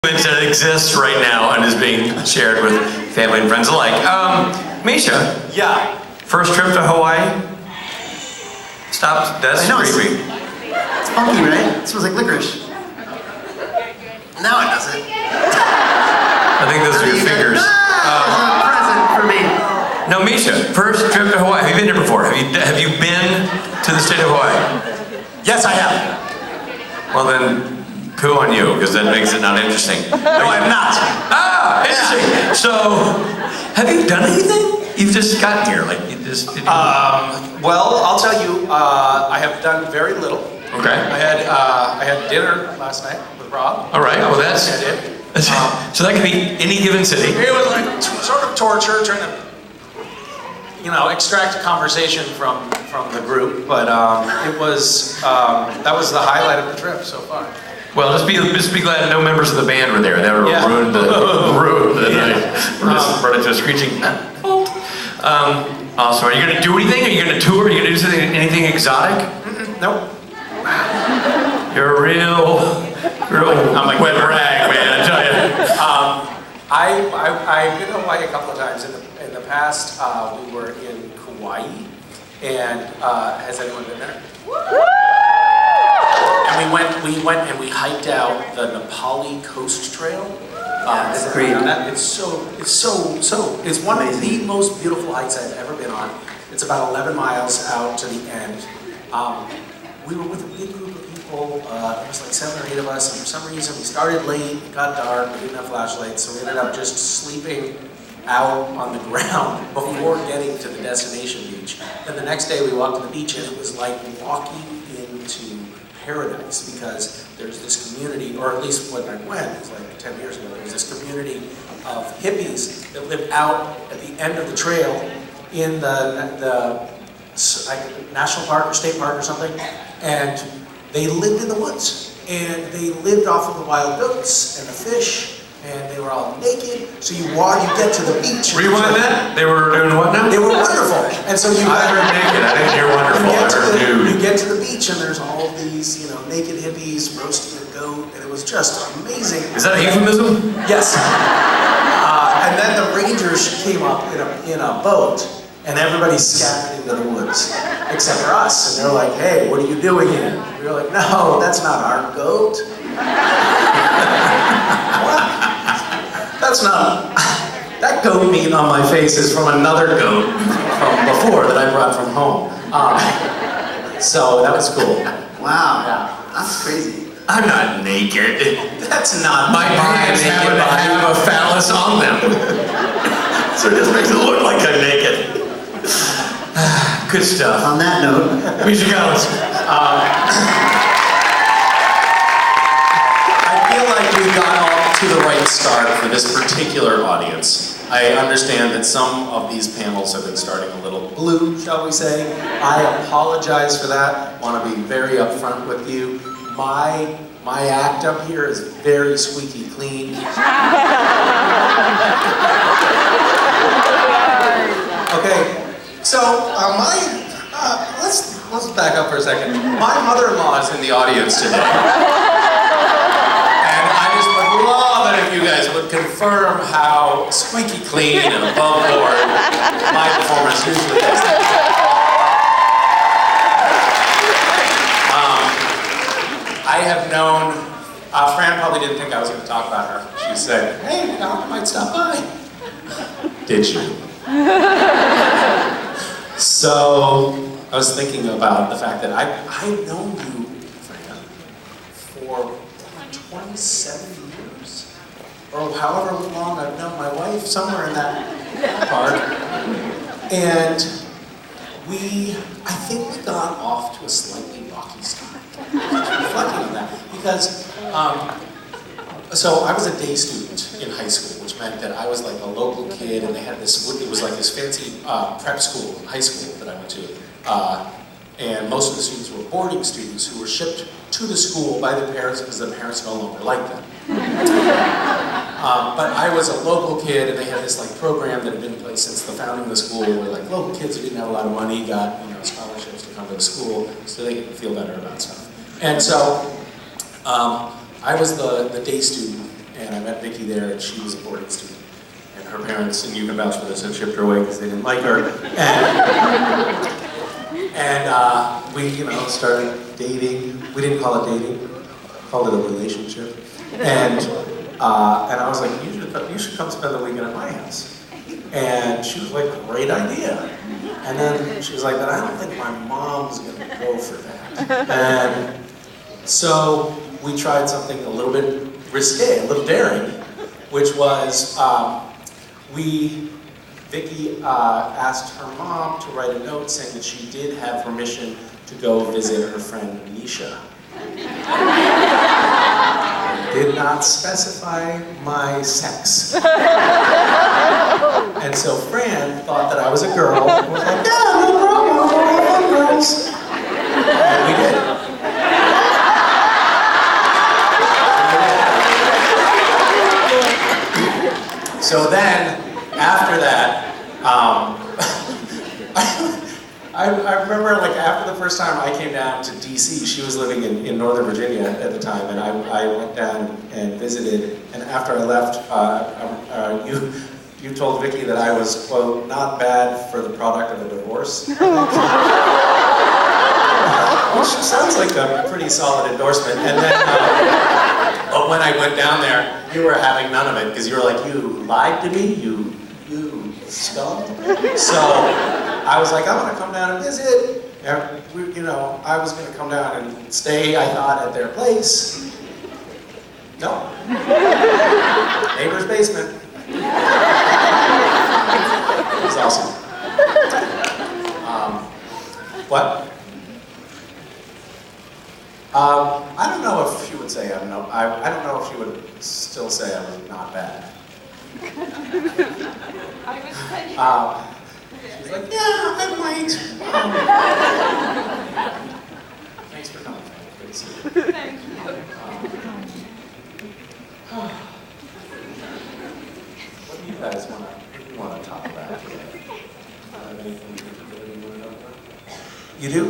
That exists right now and is being shared with family and friends alike. Misha. Yeah. First trip to Hawaii? Stop, that's creepy. It's funky, right? It smells like licorice. No, it doesn't. I think those are your fingers. It's a present for me. No, Misha, first trip to Hawaii. Have you been here before? Have you been to the state of Hawaii? Yes, I have. Well then, poo on you, because that makes it not interesting. No, I'm not. Ah, interesting. So, have you done anything? You've just gotten here, like you just. Well, I'll tell you, I have done very little. Okay. I had dinner last night with Rob. All right. Well, that's. I did. So that could be any given city. It was like sort of torture, trying to, extract conversation from the group. But it was that was the highlight of the trip so far. Well, just be glad no members of the band were there. That would have ruined the night. Brought it to a screeching halt. Awesome. Are you going to do anything? Are you going to tour? Are you going to do anything exotic? Nope. You're a real I'm like wet rag, man. I tell you. I've been to Hawaii a couple of times in the past. We were in Kauai, and has anyone been there? And we went and we hiked out the Nepali Coast Trail. That's great. It's one of the most beautiful hikes I've ever been on. It's about 11 miles out to the end. We were with a big group of people. There was like 7 or 8 of us, and for some reason we started late. It got dark. We didn't have flashlights, so we ended up just sleeping out on the ground before getting to the destination beach. Then the next day we walked to the beach, and it was like walking into paradise, because there's this community, or at least when I went, it was like 10 years ago, there's this community of hippies that live out at the end of the trail in the national park or state park or something, and they lived in the woods, and they lived off of the wild goats and the fish, and they were all naked. So you get to the beach. Rewind that. They were doing what now? They were wonderful. And so you. I heard naked. I didn't hear wonderful. I heard nude. You get to the beach and there's all of these, naked hippies roasting a goat, and it was just amazing. Is that a euphemism? Yes. And then the rangers came up in a boat, and everybody scattered into the woods, except for us. And they're like, "Hey, what are you doing here?" We were like, "No, that's not our goat." That's not, that goat meat on my face is from another goat from before that I brought from home. So that was cool. Wow. Yeah. That's crazy. I'm not naked. That's not My pants happen to have a phallus on them. So it just makes it look like I'm naked. Good stuff. On that note, Misha Collins. I feel like we got off to the right start for this particular audience. I understand that some of these panels have been starting a little blue, shall we say. I apologize for that. Want to be very upfront with you. My act up here is very squeaky clean. Okay, so let's back up for a second. My mother-in-law is in the audience today. And I just would love it if you guys would confirm how squeaky clean and above board my performance usually is. I have known, Fran probably didn't think I was going to talk about her. She said, "Hey, I might stop by." Did you? So, I was thinking about the fact that I've known you, Fran, for 27 years, or however long I've known my wife, somewhere in that part. And I think we got off to a slightly rocky start. Reflecting on that, because so I was a day student in high school, which meant that I was like a local kid, and they had this. It was like this fancy prep school, high school that I went to, and most of the students were boarding students who were shipped to the school by the parents because the parents no longer liked them. But I was a local kid, and they had this like program that had been in place since the founding of the school, where like local kids who didn't have a lot of money got scholarships to come to the school so they could feel better about stuff. And so I was the day student, and I Vicky there, and she was a boarding student. And her parents, and you can vouch for this, had shipped her away because they didn't like her. And we, started dating. We didn't call it dating, we called it a relationship. And I was like, you should come spend the weekend at my house. And she was like, great idea. And then she was like, but I don't think my mom's gonna go for that. And so we tried something a little bit risque, a little daring, which was Vicky asked her mom to write a note saying that she did have permission to go visit her friend Misha. Did not specify my sex. And so Fran thought that I was a girl and was like, yeah, no problem, we're all girls. And we did. So then, after that, I remember like after the first time I came down to DC, she was living in Northern Virginia at the time, and I went down and visited, and after I left, you told Vicky that I was, quote, not bad for the product of a divorce. Which sounds like a pretty solid endorsement. And then, but when I went down there, you were having none of it, because you were like, you lied to me, you scum. So I was like, I'm gonna come down and visit. And I was gonna come down and stay, I thought, at their place. No. Neighbor's basement. It was awesome. What? I don't know if she would say I don't know if she would still say I was not bad. She's like, yeah, I might. Thanks for coming. Good to see you. Thank you. What do you guys want to talk about today? Anything you want to talk about? You do?